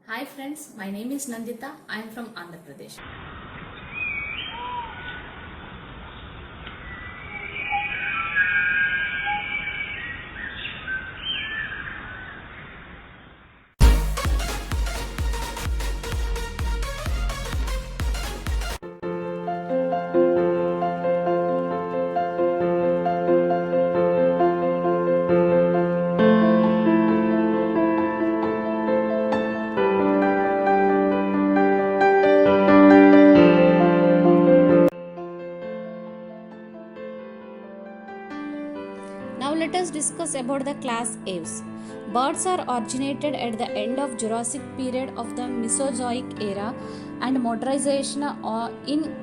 Hi friends, my name is Nandita. I am from Andhra Pradesh. Now let us discuss about the class Aves. Birds are originated at the end of Jurassic period of the Mesozoic era and modernization in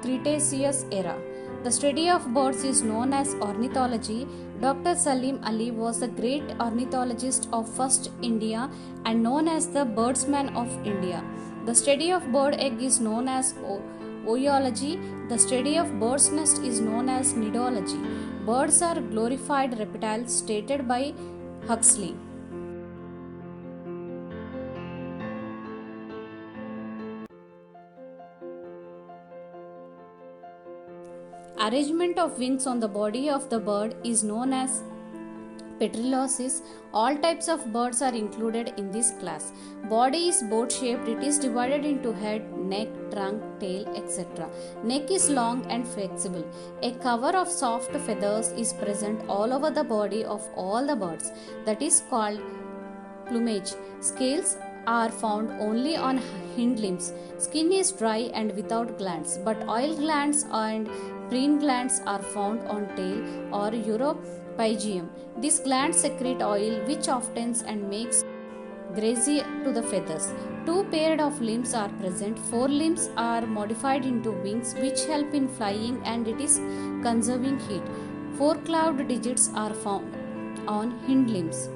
Cretaceous era. The study of birds is known as ornithology. Dr. Salim Ali was a great ornithologist of first India and known as the birdsman of India. The study of bird egg is known as oeology. The study of bird's nest is known as nidology. Birds are glorified reptiles stated by Huxley. Arrangement of wings on the body of the bird is known as petrellosis. All types of birds are included in this class. Body is boat shaped. It is divided into head, neck, trunk, tail, etc. Neck is long and flexible. A cover of soft feathers is present all over the body of all the birds. That is called plumage. Scales are found only on hind limbs. Skin is dry and without glands, but oil glands and preen glands are found on tail or uropygium. These glands secrete oil which often and makes grazy to the feathers. Two pairs of limbs are present. Four limbs are modified into wings which help in flying and it is conserving heat. Four clawed digits are found on hind limbs.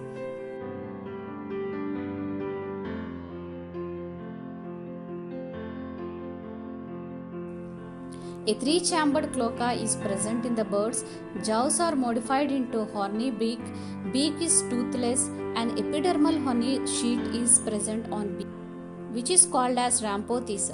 A three-chambered cloaca is present in the birds. Jaws are modified into horny beak. Beak is toothless. An epidermal horny sheet is present on beak, which is called as rampothes.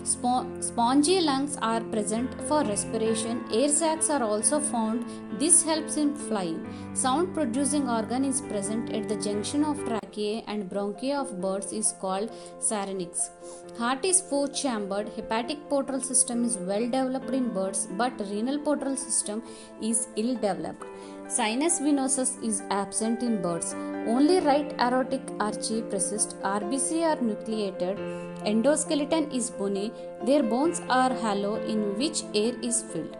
Spongy lungs are present for respiration. Air sacs are also found. This helps in flying. Sound producing organ is present at the junction of tracheae and bronchi of birds is called pharynx. Heart is four-chambered. Hepatic portal system is well developed in birds, but renal portal system is ill developed. Sinus venosus is absent in birds. Only right aortic artery persists. RBC are nucleated. Endoskeleton is bony. Their bones are hollow in which air is filled.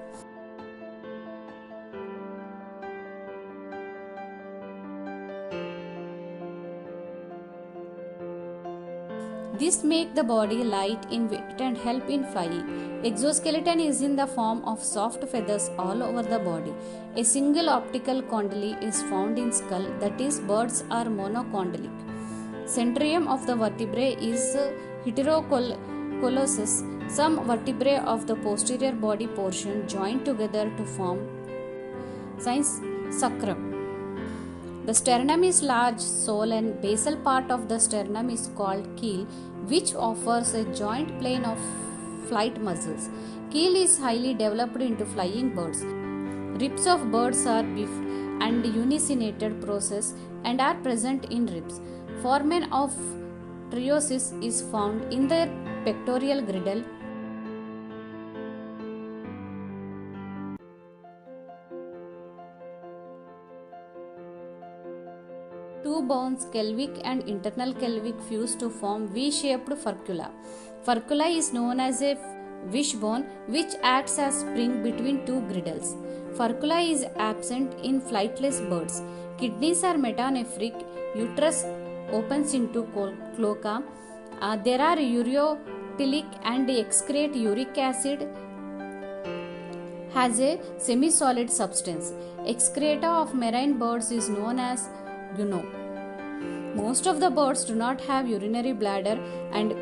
This make the body light in weight and help in flying. Exoskeleton is in the form of soft feathers all over the body. A single optical condyle is found in skull, that is, birds are monocondylic. Centrium of the vertebrae is heterocolossus. Some vertebrae of the posterior body portion join together to form sacrum. The sternum is large, swollen. Basal part of the sternum is called keel, which offers a joint plane of flight muscles. Keel is highly developed into flying birds. Ribs of birds are beef and unicinated process and are present in ribs. Foramen of triosis is found in the pectoral girdle. Two bones, pelvic and internal pelvic, fuse to form V-shaped furcula. Furcula is known as a wishbone which acts as spring between two girdles. Furcula is absent in flightless birds. Kidneys are metanephric. Uterus opens into cloaca. There are ureotelic and excrete uric acid has a semi-solid substance. Excreta of marine birds is known as guano. Most of the birds do not have urinary bladder and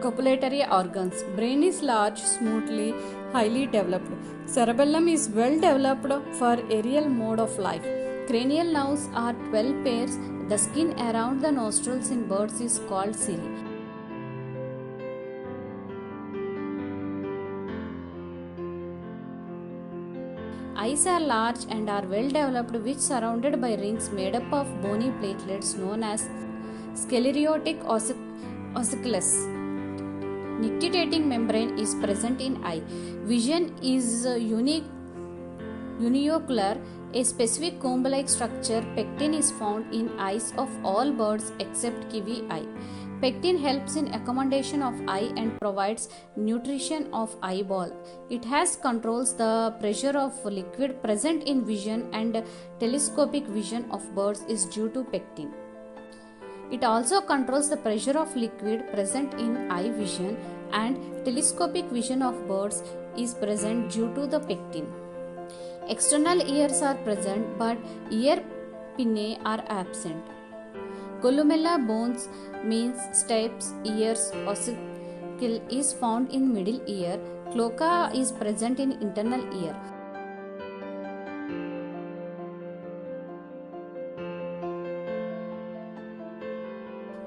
copulatory organs. Brain is large, smoothly, highly developed. Cerebellum is well developed for aerial mode of life. Cranial nerves are 12 pairs. The skin around the nostrils in birds is called cilia. Eyes are large and are well developed, which surrounded by rings made up of bony platelets known as sclerotic ossiculus. Nictitating membrane is present in eye. Vision is uniocular, a specific comb-like structure. Pectin is found in eyes of all birds except kiwi eye. Pectin helps in accommodation of eye and provides nutrition of eyeball. It has controls the pressure of liquid present in vision, and telescopic vision of birds is due to pectin. It also controls the pressure of liquid present in eye vision, and telescopic vision of birds is present due to the pectin. External ears are present, but ear pinnae are absent. Columella bones means stapes, ears, ossicle is found in middle ear. Cloaca is present in internal ear.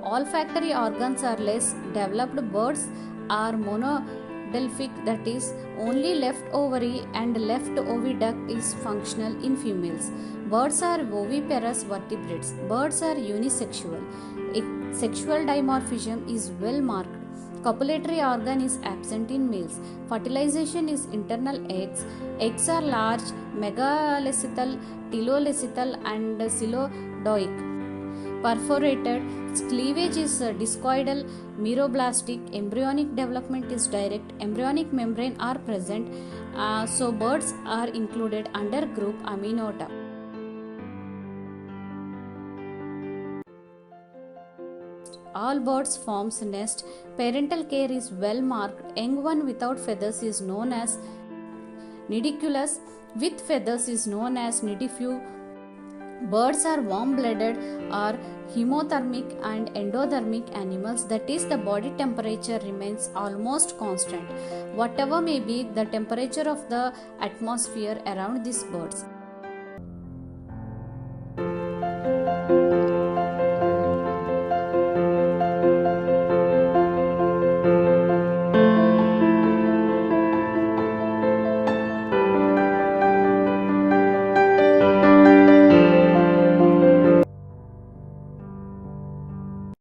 Olfactory organs are less developed. Birds are monodelphic, that is, only left ovary and left oviduct is functional in females. Birds are oviparous vertebrates. Birds are unisexual. Sexual dimorphism is well marked. Copulatory organ is absent in males. Fertilization is internal eggs. Eggs are large, megalecythal, telolecithal and coelodoic. Perforated. Cleavage is discoidal, meroblastic. Embryonic development is direct. Embryonic membrane are present, so birds are included under group Aminota. All birds forms nest. Parental care is well marked. Young one without feathers is known as nidicolous. With feathers is known as nidifew. Birds are warm-blooded or hemothermic and endothermic animals, that is, the body temperature remains almost constant, whatever may be the temperature of the atmosphere around these birds.